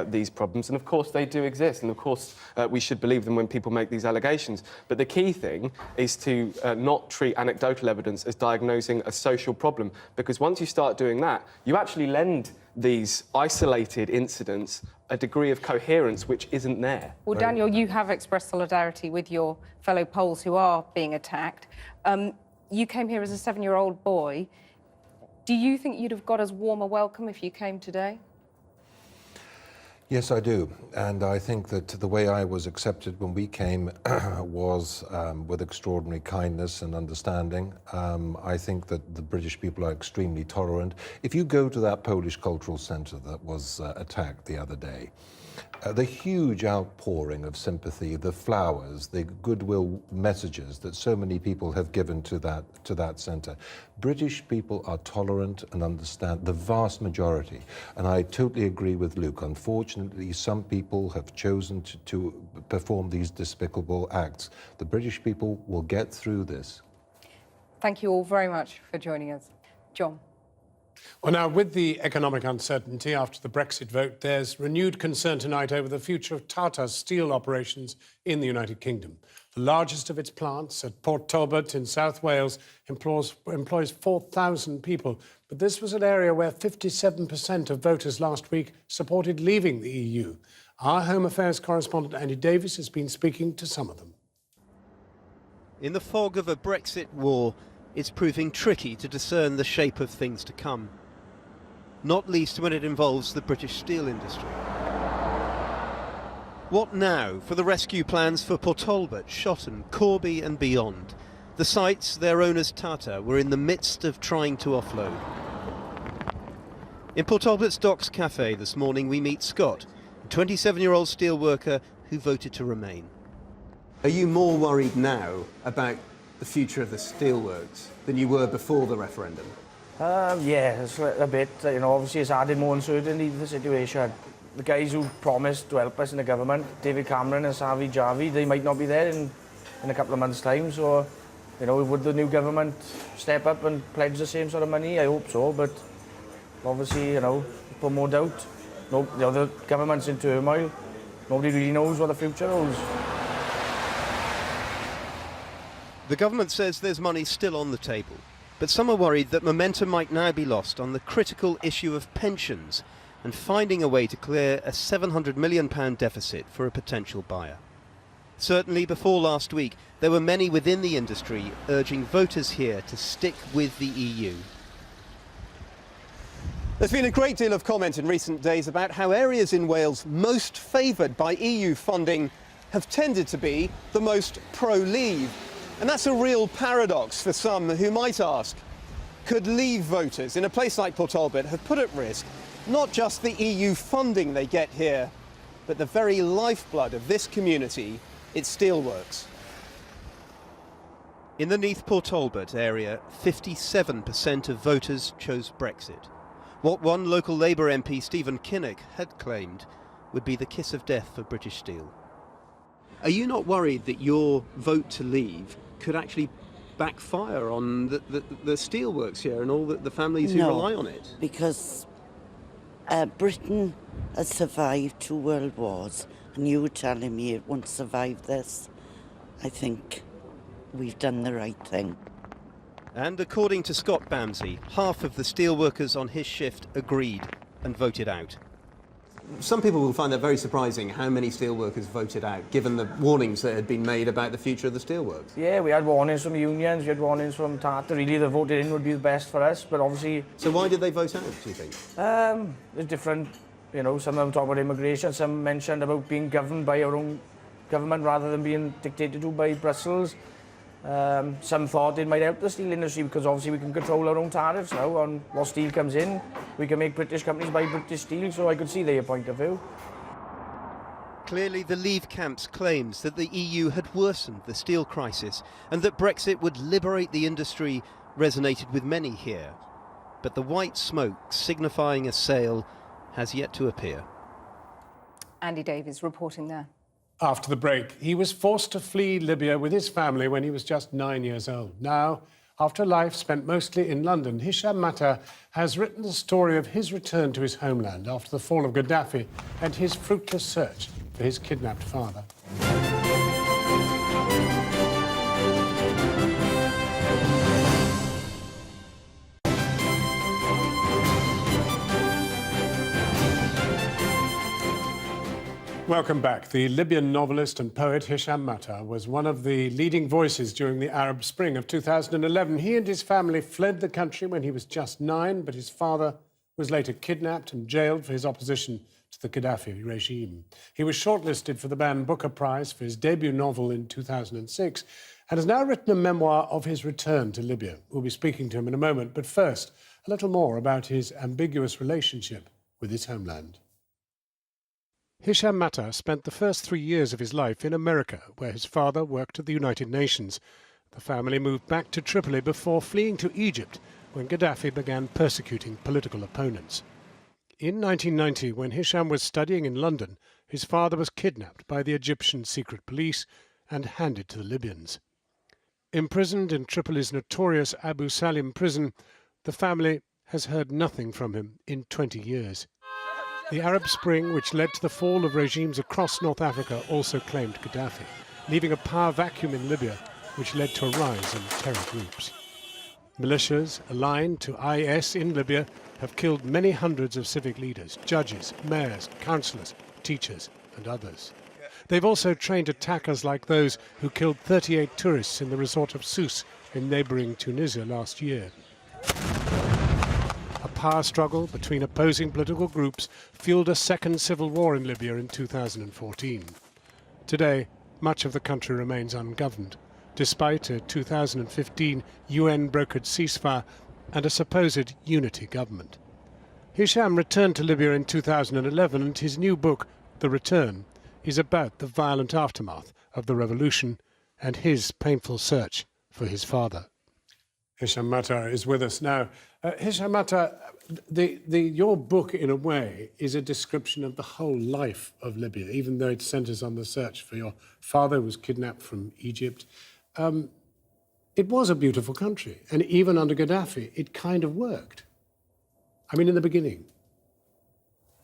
S14: these problems. And of course they do exist, and of course we should believe them when people make these allegations. But the key thing is to not treat anecdotal evidence as diagnosing a social problem, because once you start doing that, you actually lend these isolated incidents a degree of coherence which isn't there.
S2: Well, Daniel, you have expressed solidarity with your fellow Poles who are being attacked. You came here as a 7-year-old boy. Do you think you'd have got as warm a welcome if you came today?
S15: Yes, I do. And I think that the way I was accepted when we came was with extraordinary kindness and understanding. I think that the British people are extremely tolerant. If you go to that Polish Cultural Centre that was attacked the other day, the huge outpouring of sympathy, the flowers, the goodwill messages that so many people have given to that centre. British people are tolerant and understand, the vast majority. And I totally agree with Luke. Unfortunately, some people have chosen to perform these despicable acts. The British people will get through this.
S2: Thank you all very much for joining us. John.
S1: Well, now, with the economic uncertainty after the Brexit vote, there's renewed concern tonight over the future of Tata's steel operations in the United Kingdom. The largest of its plants at Port Talbot in South Wales employs 4,000 people. But this was an area where 57% of voters last week supported leaving the EU. Our Home Affairs correspondent Andy Davies has been speaking to some of them.
S13: In the fog of a Brexit war, it's proving tricky to discern the shape of things to come, not least when it involves the British steel industry. What now for the rescue plans for Port Talbot, Shotton, Corby and beyond? The sites their owners Tata were in the midst of trying to offload. In Port Talbot's Docks Cafe this morning we meet Scott, a 27-year-old steel worker who voted to remain. Are you more worried now about the future of the steelworks than you were before the referendum?
S16: Yeah, it's a bit. Obviously it's added more uncertainty to the situation. The guys who promised to help us in the government, David Cameron and Savi Javi, they might not be there in a couple of months' time. So, would the new government step up and pledge the same sort of money? I hope so, but obviously, put more doubt. No, the government's in turmoil. Nobody really knows what the future holds.
S13: The government says there's money still on the table. But some are worried that momentum might now be lost on the critical issue of pensions and finding a way to clear a £700 million deficit for a potential buyer. Certainly before last week, there were many within the industry urging voters here to stick with the EU. There's been a great deal of comment in recent days about how areas in Wales most favoured by EU funding have tended to be the most pro-Leave. And that's a real paradox for some who might ask, could Leave voters in a place like Port Talbot have put at risk not just the EU funding they get here, but the very lifeblood of this community, its steelworks? In the Neath Port Talbot area, 57% of voters chose Brexit. What one local Labour MP, Stephen Kinnock, had claimed would be the kiss of death for British Steel. Are you not worried that your vote to leave could actually backfire on the steelworks here and all the families who rely on it?
S18: Because Britain has survived 2 world wars, and you were telling me it won't survive this. I think we've done the right thing.
S13: And according to Scott Bamsey, half of the steelworkers on his shift agreed and voted out. Some people will find that very surprising, how many steelworkers voted out, given the warnings that had been made about the future of the steelworks.
S16: Yeah, we had warnings from unions, we had warnings from Tata. Really, the voted in would be the best for us, but obviously...
S13: So why did they vote out, do you think?
S16: There's different, you know, some of them talk about immigration, some mentioned about being governed by our own government rather than being dictated to by Brussels. Some thought it might help the steel industry because obviously we can control our own tariffs now on what steel comes in. We can make British companies buy British steel, so I could see their point of view.
S13: Clearly the Leave camp's claims that the EU had worsened the steel crisis and that Brexit would liberate the industry resonated with many here. But the white smoke signifying a sale has yet to appear.
S2: Andy Davies reporting there.
S1: After the break, he was forced to flee Libya with his family when he was just 9 years old. Now, after a life spent mostly in London, Hisham Matar has written the story of his return to his homeland after the fall of Gaddafi and his fruitless search for his kidnapped father. Welcome back. The Libyan novelist and poet Hisham Matar was one of the leading voices during the Arab Spring of 2011. He and his family fled the country when he was just 9, but his father was later kidnapped and jailed for his opposition to the Gaddafi regime. He was shortlisted for the Man Booker Prize for his debut novel in 2006 and has now written a memoir of his return to Libya. We'll be speaking to him in a moment, but first, a little more about his ambiguous relationship with his homeland. Hisham Matar spent the first 3 years of his life in America, where his father worked at the United Nations. The family moved back to Tripoli before fleeing to Egypt when Gaddafi began persecuting political opponents. In 1990, when Hisham was studying in London, his father was kidnapped by the Egyptian secret police and handed to the Libyans. Imprisoned in Tripoli's notorious Abu Salim prison, the family has heard nothing from him in 20 years. The Arab Spring, which led to the fall of regimes across North Africa, also claimed Gaddafi, leaving a power vacuum in Libya, which led to a rise in terror groups. Militias aligned to IS in Libya have killed many hundreds of civic leaders, judges, mayors, councillors, teachers, and others. They've also trained attackers like those who killed 38 tourists in the resort of Sousse in neighbouring Tunisia last year. A power struggle between opposing political groups fueled a second civil war in Libya in 2014. Today, much of the country remains ungoverned, despite a 2015 UN-brokered ceasefire and a supposed unity government. Hisham returned to Libya in 2011, and his new book, The Return, is about the violent aftermath of the revolution and his painful search for his father. Hisham Matar is with us now. Hisham Matar, your book, in a way, is a description of the whole life of Libya, even though it centres on the search for your father, who was kidnapped from Egypt. It was a beautiful country, and even under Gaddafi, it kind of worked. I mean, in the beginning,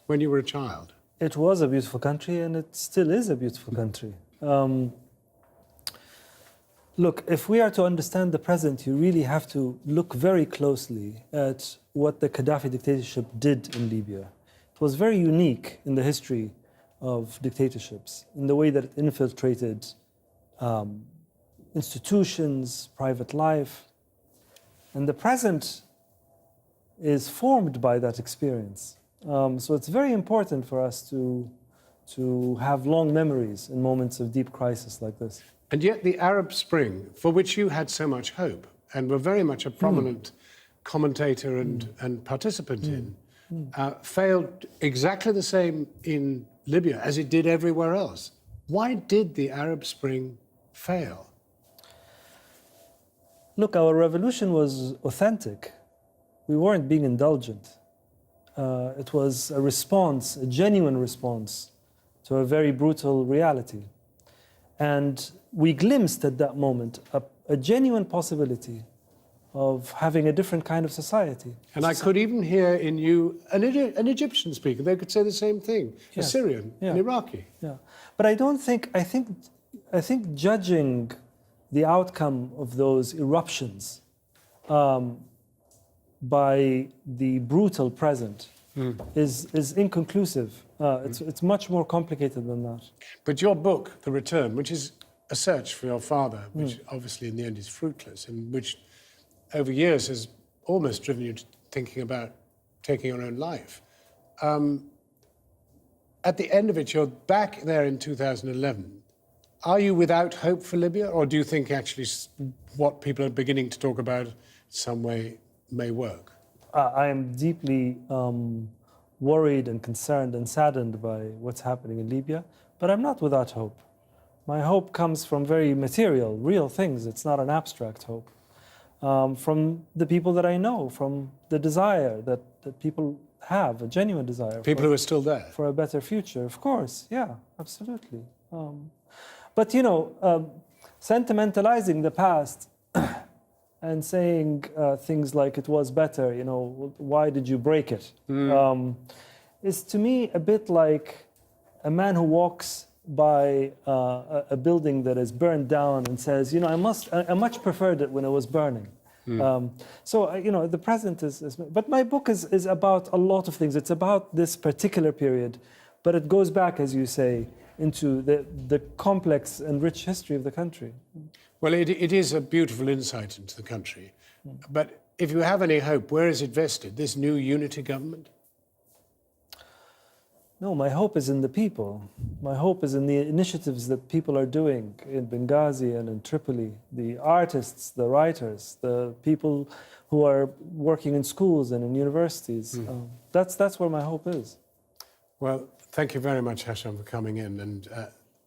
S1: when you were a child.
S19: It was a beautiful country, and it still is a beautiful country. Look, if we are to understand the present, you really have to look very closely at what the Gaddafi dictatorship did in Libya. It was very unique in the history of dictatorships, in the way that it infiltrated institutions, private life. And the present is formed by that experience. So it's very important for us to have long memories in moments of deep crisis like this.
S1: And yet the Arab Spring, for which you had so much hope and were very much a prominent commentator and participant in, failed exactly the same in Libya as it did everywhere else. Why did the Arab Spring fail?
S19: Look, our revolution was authentic. We weren't being indulgent. It was a response, a genuine response to a very brutal reality. And we glimpsed at that moment a genuine possibility of having a different kind of society.
S1: And I could even hear in you an Egyptian speaker. They could say the same thing.
S19: Yes.
S1: A Syrian, an Iraqi.
S19: Yeah, but I think judging the outcome of those eruptions by the brutal present is inconclusive. It's much more complicated than that.
S1: But your book, The Return, which is a search for your father, which obviously in the end is fruitless, and which over years has almost driven you to thinking about taking your own life. At the end of it, you're back there in 2011. Are you without hope for Libya, or do you think actually what people are beginning to talk about in some way may work?
S19: I am deeply worried and concerned and saddened by what's happening in Libya, but I'm not without hope. My hope comes from very material, real things. It's not an abstract hope. From the people that I know, from the desire that people have, a genuine desire.
S1: People who are still there.
S19: For a better future, of course, yeah, absolutely. But, you know, sentimentalizing the past and saying things like it was better, you know, why did you break it? Is to me a bit like a man who walks by a building that is burned down and says, you know, I much preferred it when it was burning. So, you know, the present is... But my book is about a lot of things. It's about this particular period, but it goes back, as you say, into the complex and rich history of the country.
S1: Well, it is a beautiful insight into the country. But if you have any hope, where is it vested? This new unity government?
S19: No, my hope is in the people. My hope is in the initiatives that people are doing in Benghazi and in Tripoli. The artists, the writers, the people who are working in schools and in universities. That's where my hope is.
S1: Well, thank you very much, Hesham, for coming in. And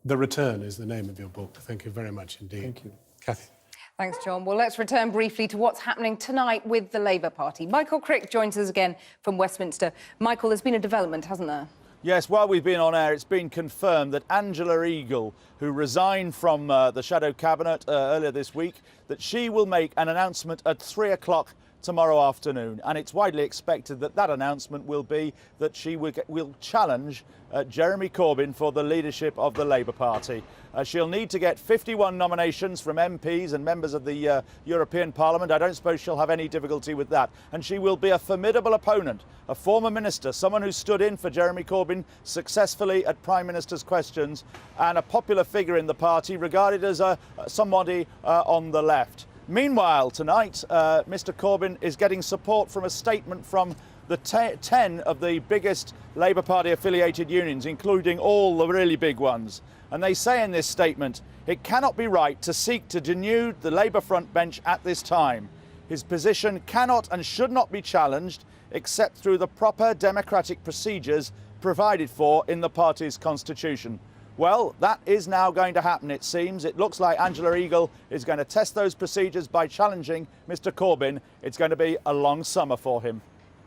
S1: The Return is the name of your book. Thank you very much indeed.
S19: Thank you.
S1: Cathy.
S2: Thanks, John. Well, let's return briefly to what's happening tonight with the Labour Party. Michael Crick joins us again from Westminster. Michael, there's been a development, hasn't there?
S17: Yes, while we've been on air, it's been confirmed that Angela Eagle, who resigned from the Shadow Cabinet earlier this week, that she will make an announcement at 3 o'clock tomorrow afternoon. And it's widely expected that that announcement will be that she will challenge Jeremy Corbyn for the leadership of the Labour Party. She'll need to get 51 nominations from MPs and members of the European Parliament. I don't suppose she'll have any difficulty with that. And she will be a formidable opponent, a former minister, someone who stood in for Jeremy Corbyn successfully at Prime Minister's questions, and a popular figure in the party, regarded as somebody on the left. Meanwhile, tonight, Mr Corbyn is getting support from a statement from the 10 of the biggest Labour Party affiliated unions, including all the really big ones. And they say in this statement, it cannot be right to seek to denude the Labour front bench at this time. His position cannot and should not be challenged except through the proper democratic procedures provided for in the party's constitution. Well, that is now going to happen, it seems. It looks like Angela Eagle is going to test those procedures by challenging Mr Corbyn. It's going to be a long summer for him.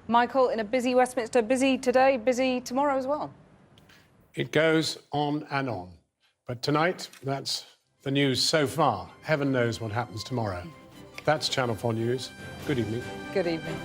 S2: Michael, in a busy Westminster, busy today, busy tomorrow as well.
S1: It goes on and on. But tonight, that's the news so far. Heaven knows what happens tomorrow. That's Channel 4 News. Good evening.
S2: Good evening.